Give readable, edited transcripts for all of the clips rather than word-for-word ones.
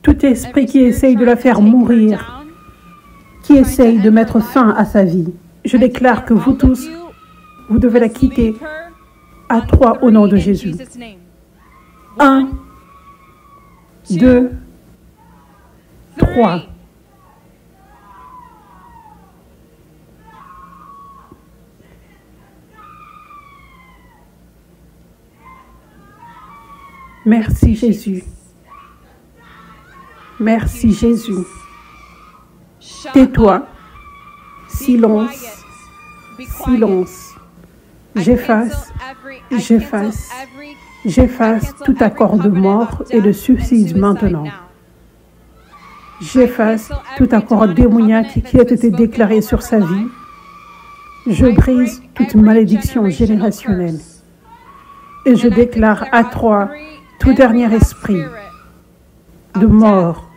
Tout esprit qui essaye de la faire mourir, qui essaye de mettre fin à sa vie, je déclare que vous tous, vous devez la quitter à 3 au nom de Jésus. 1, 2, 3. Merci Jésus. Merci Jésus. Tais-toi. Silence. Silence. J'efface tout accord de mort et de suicide maintenant. J'efface tout accord démoniaque qui a été déclaré sur sa vie. Je brise toute malédiction générationnelle. Et je déclare à 3, tout dernier esprit de mort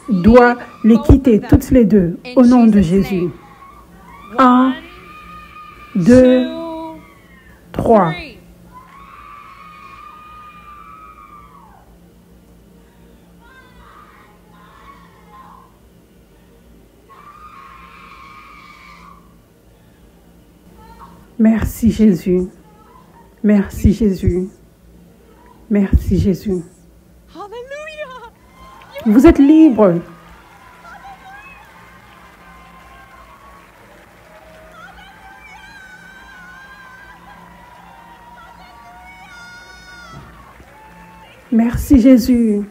doit les quitter toutes les deux au nom de Jésus. 1, 2, 3. Merci Jésus. Merci Jésus. Merci Jésus. Vous êtes libre. Merci Jésus.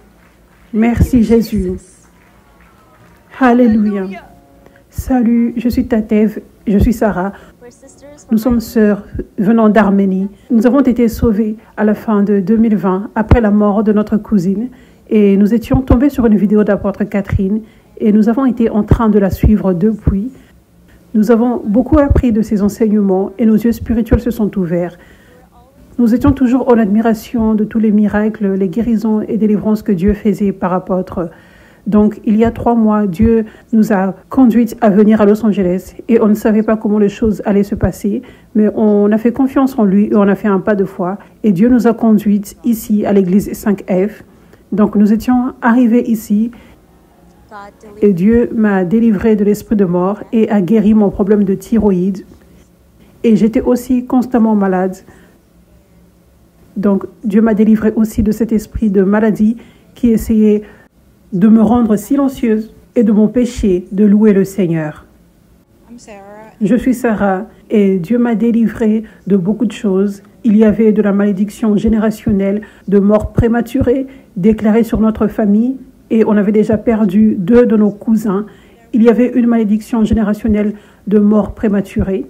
Merci Jésus. Alléluia. Salut, je suis Tatev, je suis Sarah. Nous sommes sœurs venant d'Arménie. Nous avons été sauvés à la fin de 2020 après la mort de notre cousine et nous étions tombés sur une vidéo d'apôtre Catherine et nous avons été en train de la suivre depuis. Nous avons beaucoup appris de ses enseignements et nos yeux spirituels se sont ouverts. Nous étions toujours en admiration de tous les miracles, les guérisons et délivrances que Dieu faisait par apôtre. Donc, il y a 3 mois, Dieu nous a conduites à venir à Los Angeles et on ne savait pas comment les choses allaient se passer, mais on a fait confiance en lui et on a fait un pas de foi. Et Dieu nous a conduites ici à l'église 5F. Donc, nous étions arrivés ici et Dieu m'a délivré de l'esprit de mort et a guéri mon problème de thyroïde. Et j'étais aussi constamment malade. Donc, Dieu m'a délivré aussi de cet esprit de maladie qui essayait de me rendre silencieuse et de mon péché de louer le Seigneur. Je suis Sarah et Dieu m'a délivré de beaucoup de choses. Il y avait de la malédiction générationnelle, de mort prématurée déclarée sur notre famille et on avait déjà perdu 2 de nos cousins. Il y avait une malédiction générationnelle de mort prématurée.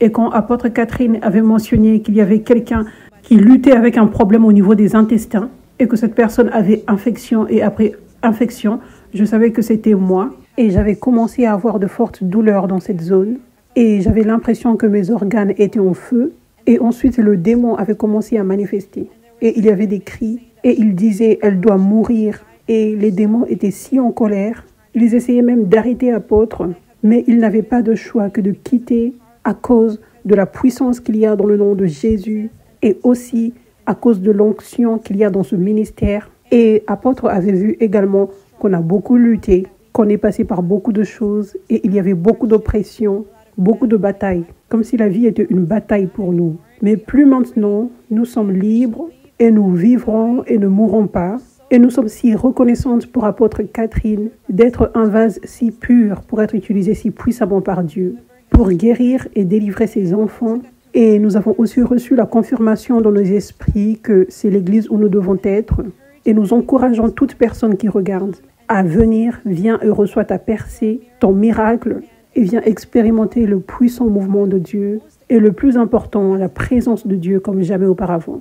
Et quand apôtre Catherine avait mentionné qu'il y avait quelqu'un qui luttait avec un problème au niveau des intestins et que cette personne avait infection et après infection, je savais que c'était moi et j'avais commencé à avoir de fortes douleurs dans cette zone et j'avais l'impression que mes organes étaient en feu et ensuite le démon avait commencé à manifester et il y avait des cris et il disait elle doit mourir et les démons étaient si en colère, ils essayaient même d'arrêter apôtre mais ils n'avaient pas de choix que de quitter à cause de la puissance qu'il y a dans le nom de Jésus et aussi à cause de l'onction qu'il y a dans ce ministère. Et apôtre avait vu également qu'on a beaucoup lutté, qu'on est passé par beaucoup de choses et il y avait beaucoup d'oppression, beaucoup de batailles, comme si la vie était une bataille pour nous. Mais plus maintenant, nous sommes libres et nous vivrons et ne mourrons pas. Et nous sommes si reconnaissantes pour apôtre Catherine d'être un vase si pur pour être utilisé si puissamment par Dieu, pour guérir et délivrer ses enfants. Et nous avons aussi reçu la confirmation dans nos esprits que c'est l'église où nous devons être. Et nous encourageons toute personne qui regarde à venir, viens et reçois ta percée, ton miracle, et viens expérimenter le puissant mouvement de Dieu et le plus important, la présence de Dieu comme jamais auparavant.